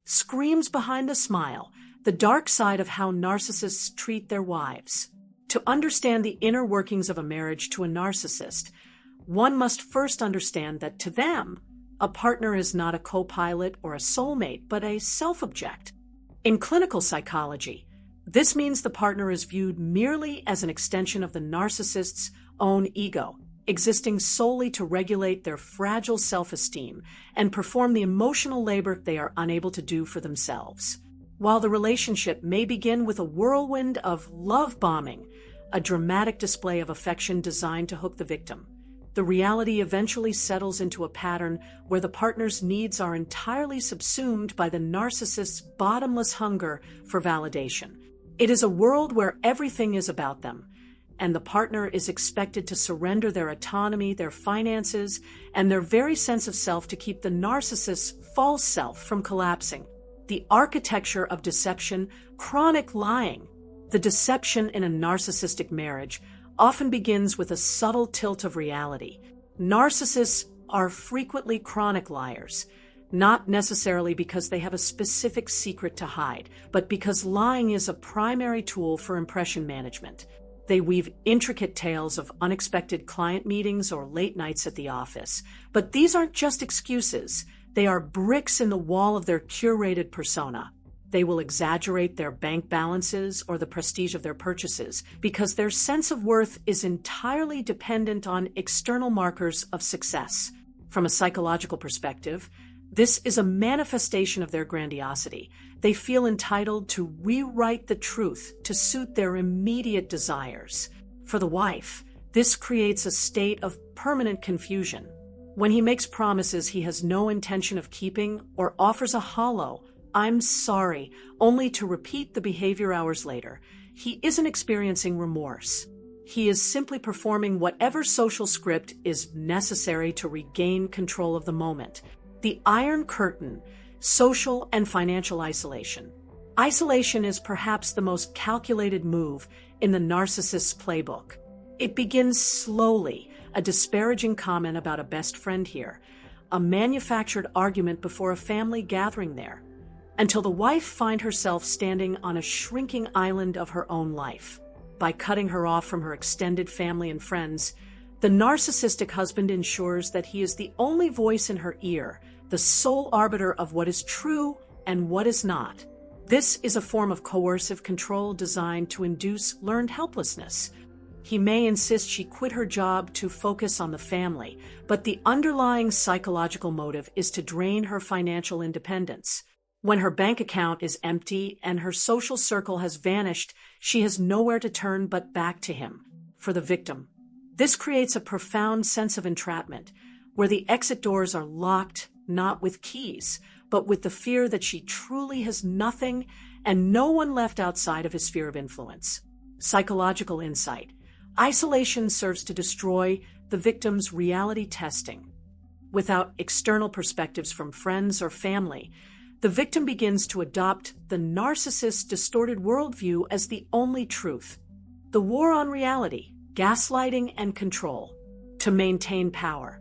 screams behind the smile the dark side of how narcissists treat their wives. To understand the inner workings of a marriage to a narcissist, one must first understand that to them, a partner is not a co-pilot or a soulmate, but a self-object. In clinical psychology, this means the partner is viewed merely as an extension of the narcissist's own ego, existing solely to regulate their fragile self-esteem and perform the emotional labor they are unable to do for themselves. While the relationship may begin with a whirlwind of love bombing, a dramatic display of affection designed to hook the victim, the reality eventually settles into a pattern where the partner's needs are entirely subsumed by the narcissist's bottomless hunger for validation. It is a world where everything is about them, and the partner is expected to surrender their autonomy, their finances, and their very sense of self to keep the narcissist's false self from collapsing. The architecture of deception, chronic lying. The deception in a narcissistic marriage often begins with a subtle tilt of reality. Narcissists are frequently chronic liars, not necessarily because they have a specific secret to hide, but because lying is a primary tool for impression management. They weave intricate tales of unexpected client meetings or late nights at the office. But these aren't just excuses. They are bricks in the wall of their curated persona. They will exaggerate their bank balances or the prestige of their purchases because their sense of worth is entirely dependent on external markers of success. From a psychological perspective, this is a manifestation of their grandiosity. They feel entitled to rewrite the truth to suit their immediate desires. For the wife, this creates a state of permanent confusion. When he makes promises he has no intention of keeping or offers a hollow, "I'm sorry," only to repeat the behavior hours later, he isn't experiencing remorse. He is simply performing whatever social script is necessary to regain control of the moment. The Iron Curtain, social and financial isolation. Isolation is perhaps the most calculated move in the narcissist's playbook. It begins slowly, a disparaging comment about a best friend here, a manufactured argument before a family gathering there, until the wife finds herself standing on a shrinking island of her own life. By cutting her off from her extended family and friends, the narcissistic husband ensures that he is the only voice in her ear, the sole arbiter of what is true and what is not. This is a form of coercive control designed to induce learned helplessness. He may insist she quit her job to focus on the family, but the underlying psychological motive is to drain her financial independence. When her bank account is empty and her social circle has vanished, she has nowhere to turn but back to him. For the victim, this creates a profound sense of entrapment, where the exit doors are locked not with keys, but with the fear that she truly has nothing and no one left outside of his sphere of influence. Psychological insight. Isolation serves to destroy the victim's reality testing. Without external perspectives from friends or family, the victim begins to adopt the narcissist's distorted worldview as the only truth. The war on reality, gaslighting, and control. To maintain power,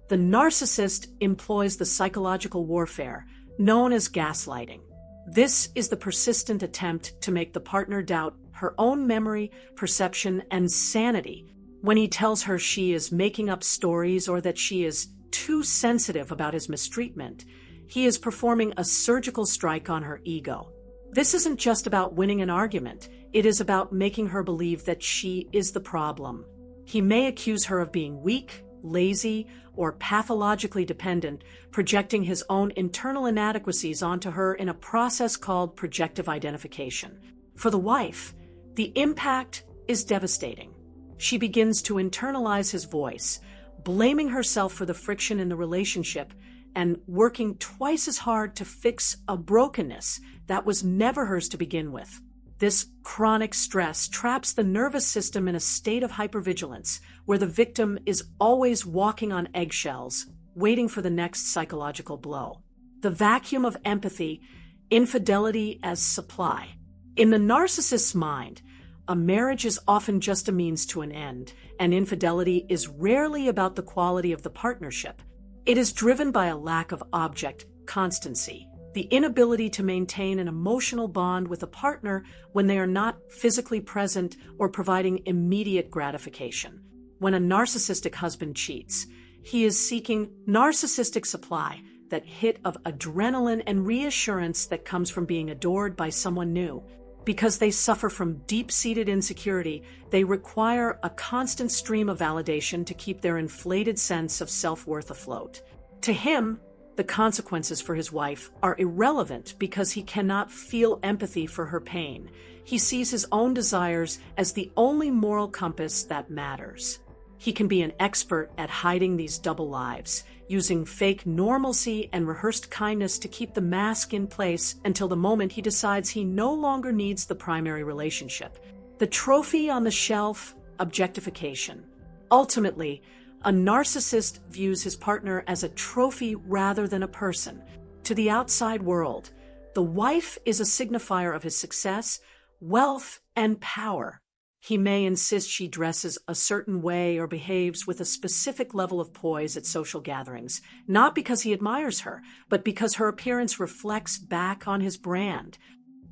the narcissist employs the psychological warfare known as gaslighting. This is the persistent attempt to make the partner doubt her own memory, perception, and sanity when he tells her she is making up stories or that she is too sensitive about his mistreatment. He is performing a surgical strike on her ego. This isn't just about winning an argument. It is about making her believe that she is the problem. He may accuse her of being weak, lazy, or pathologically dependent, projecting his own internal inadequacies onto her in a process called projective identification. For the wife, the impact is devastating. She begins to internalize his voice, blaming herself for the friction in the relationship and working twice as hard to fix a brokenness that was never hers to begin with. This chronic stress traps the nervous system in a state of hypervigilance, where the victim is always walking on eggshells, waiting for the next psychological blow. The vacuum of empathy, infidelity as supply. In the narcissist's mind, a marriage is often just a means to an end, and infidelity is rarely about the quality of the partnership. It is driven by a lack of object constancy. the inability to maintain an emotional bond with a partner when they are not physically present or providing immediate gratification. When a narcissistic husband cheats, he is seeking narcissistic supply, that hit of adrenaline and reassurance that comes from being adored by someone new. Because they suffer from deep-seated insecurity, they require a constant stream of validation to keep their inflated sense of self-worth afloat. To him, the consequences for his wife are irrelevant because he cannot feel empathy for her pain. He sees his own desires as the only moral compass that matters. He can be an expert at hiding these double lives, using fake normalcy and rehearsed kindness to keep the mask in place until the moment he decides he no longer needs the primary relationship. The trophy on the shelf, objectification. Ultimately, a narcissist views his partner as a trophy rather than a person. To the outside world, the wife is a signifier of his success, wealth, and power. He may insist she dresses a certain way or behaves with a specific level of poise at social gatherings, not because he admires her, but because her appearance reflects back on his brand.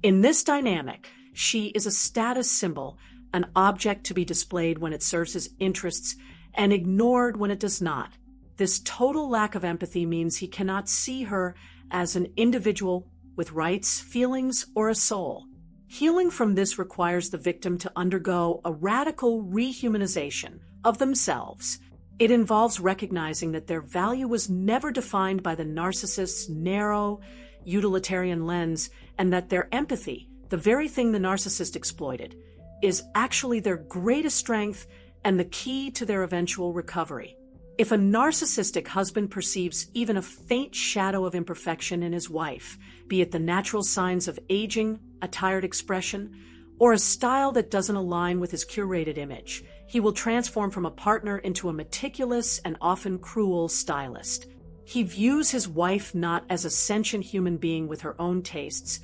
In this dynamic, she is a status symbol, an object to be displayed when it serves his interests and ignored when it does not. This total lack of empathy means he cannot see her as an individual with rights, feelings, or a soul. Healing from this requires the victim to undergo a radical rehumanization of themselves. It involves recognizing that their value was never defined by the narcissist's narrow, utilitarian lens, and that their empathy, the very thing the narcissist exploited, is actually their greatest strength and the key to their eventual recovery. If a narcissistic husband perceives even a faint shadow of imperfection in his wife, be it the natural signs of aging, a tired expression, or a style that doesn't align with his curated image, he will transform from a partner into a meticulous and often cruel stylist. He views his wife not as a sentient human being with her own tastes,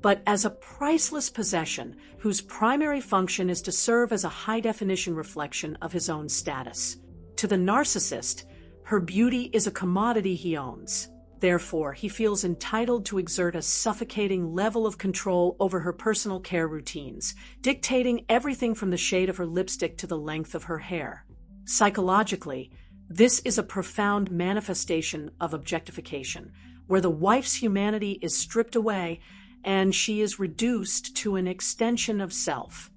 but as a priceless possession whose primary function is to serve as a high-definition reflection of his own status. To the narcissist, her beauty is a commodity he owns. Therefore, he feels entitled to exert a suffocating level of control over her personal care routines, dictating everything from the shade of her lipstick to the length of her hair. Psychologically, this is a profound manifestation of objectification, where the wife's humanity is stripped away and she is reduced to an extension of self.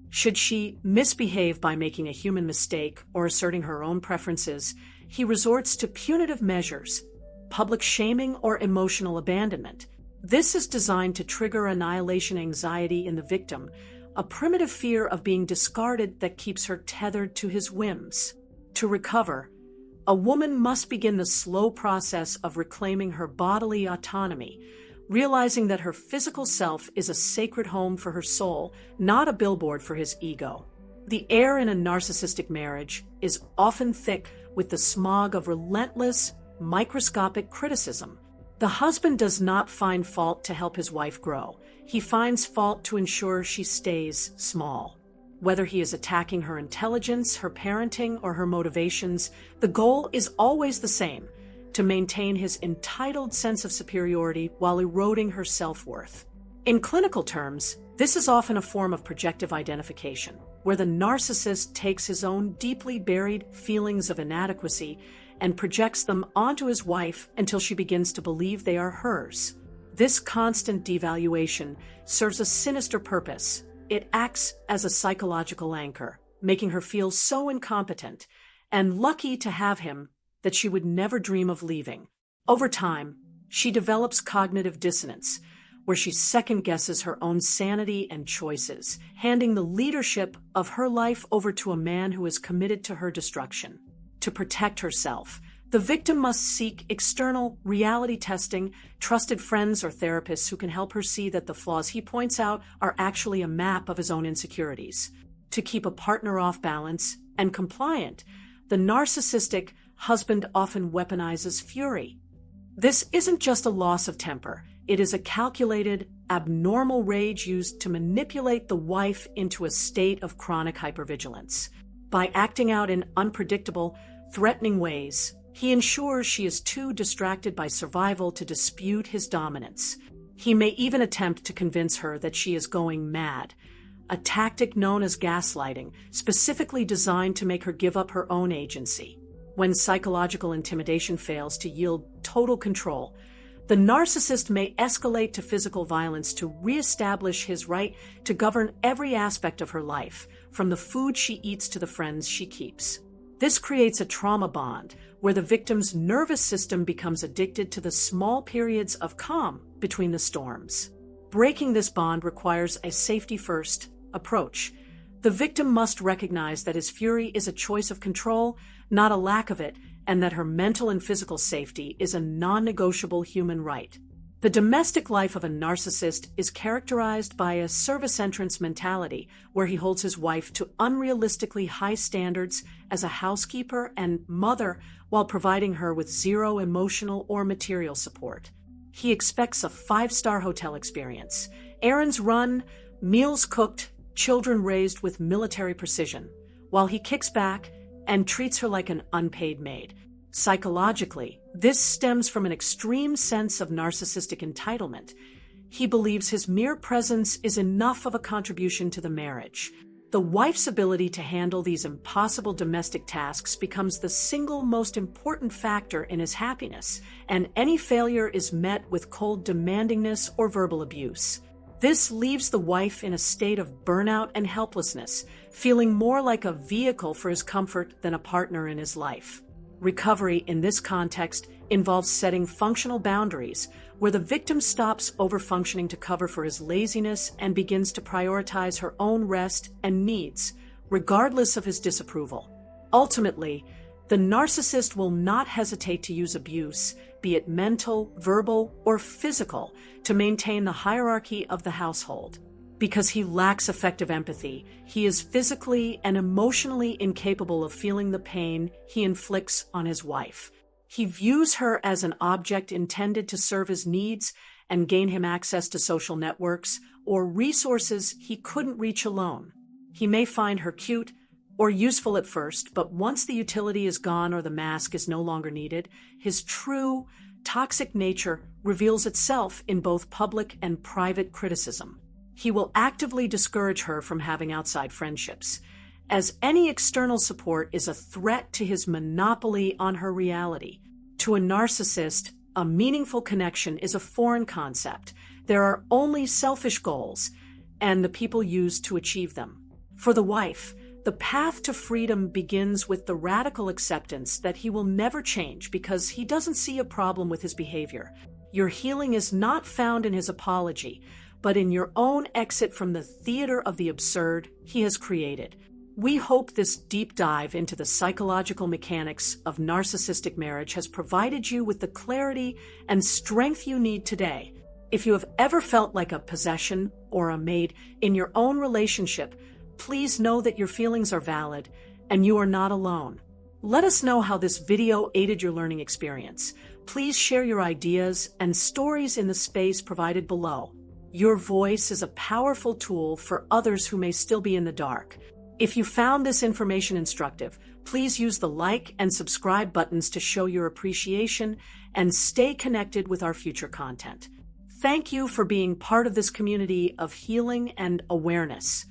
Should she misbehave by making a human mistake or asserting her own preferences, he resorts to punitive measures, public shaming, or emotional abandonment. This is designed to trigger annihilation anxiety in the victim, a primitive fear of being discarded that keeps her tethered to his whims. To recover, a woman must begin the slow process of reclaiming her bodily autonomy, realizing that her physical self is a sacred home for her soul, not a billboard for his ego. The air in a narcissistic marriage is often thick with the smog of relentless, microscopic criticism. The husband does not find fault to help his wife grow. He finds fault to ensure she stays small. Whether he is attacking her intelligence, her parenting, or her motivations, the goal is always the same: to maintain his entitled sense of superiority while eroding her self-worth. In clinical terms, this is often a form of projective identification, where the narcissist takes his own deeply buried feelings of inadequacy and projects them onto his wife until she begins to believe they are hers. This constant devaluation serves a sinister purpose. It acts as a psychological anchor, making her feel so incompetent and lucky to have him that she would never dream of leaving. Over time, she develops cognitive dissonance, where she second-guesses her own sanity and choices, handing the leadership of her life over to a man who is committed to her destruction. To protect herself, the victim must seek external reality testing, trusted friends or therapists who can help her see that the flaws he points out are actually a map of his own insecurities. To keep a partner off balance and compliant, the narcissistic husband often weaponizes fury. This isn't just a loss of temper. It is a calculated, abnormal rage used to manipulate the wife into a state of chronic hypervigilance. By acting out in unpredictable, threatening ways, He ensures she is too distracted by survival to dispute his dominance. He may even attempt to convince her that she is going mad, a tactic known as gaslighting, specifically designed to make her give up her own agency. When psychological intimidation fails to yield total control, the narcissist may escalate to physical violence to reestablish his right to govern every aspect of her life, from the food she eats to the friends she keeps. This creates a trauma bond where the victim's nervous system becomes addicted to the small periods of calm between the storms. Breaking this bond requires a safety-first approach. The victim must recognize that his fury is a choice of control, not a lack of it, and that her mental and physical safety is a non-negotiable human right. The domestic life of a narcissist is characterized by a service entrance mentality, where he holds his wife to unrealistically high standards as a housekeeper and mother while providing her with zero emotional or material support. He expects a 5-star hotel experience, errands run, meals cooked, children raised with military precision, while he kicks back and treats her like an unpaid maid. Psychologically, this stems from an extreme sense of narcissistic entitlement. He believes his mere presence is enough of a contribution to the marriage. The wife's ability to handle these impossible domestic tasks becomes the single most important factor in his happiness, and any failure is met with cold demandingness or verbal abuse. This leaves the wife in a state of burnout and helplessness, feeling more like a vehicle for his comfort than a partner in his life. Recovery in this context involves setting functional boundaries, where the victim stops overfunctioning to cover for his laziness and begins to prioritize her own rest and needs, regardless of his disapproval. Ultimately, the narcissist will not hesitate to use abuse, be it mental, verbal, or physical, to maintain the hierarchy of the household. Because he lacks effective empathy, he is physically and emotionally incapable of feeling the pain he inflicts on his wife. He views her as an object intended to serve his needs and gain him access to social networks or resources he couldn't reach alone. He may find her cute or useful at first, but once the utility is gone or the mask is no longer needed, his true, toxic nature reveals itself in both public and private criticism. He will actively discourage her from having outside friendships, as any external support is a threat to his monopoly on her reality. To a narcissist, a meaningful connection is a foreign concept. There are only selfish goals, and the people used to achieve them. For the wife, the path to freedom begins with the radical acceptance that he will never change because he doesn't see a problem with his behavior. Your healing is not found in his apology, but in your own exit from the theater of the absurd he has created. We hope this deep dive into the psychological mechanics of narcissistic marriage has provided you with the clarity and strength you need today. If you have ever felt like a possession or a maid in your own relationship, please know that your feelings are valid and you are not alone. Let us know how this video aided your learning experience. Please share your ideas and stories in the space provided below. Your voice is a powerful tool for others who may still be in the dark. If you found this information instructive, please use the like and subscribe buttons to show your appreciation and stay connected with our future content. Thank you for being part of this community of healing and awareness.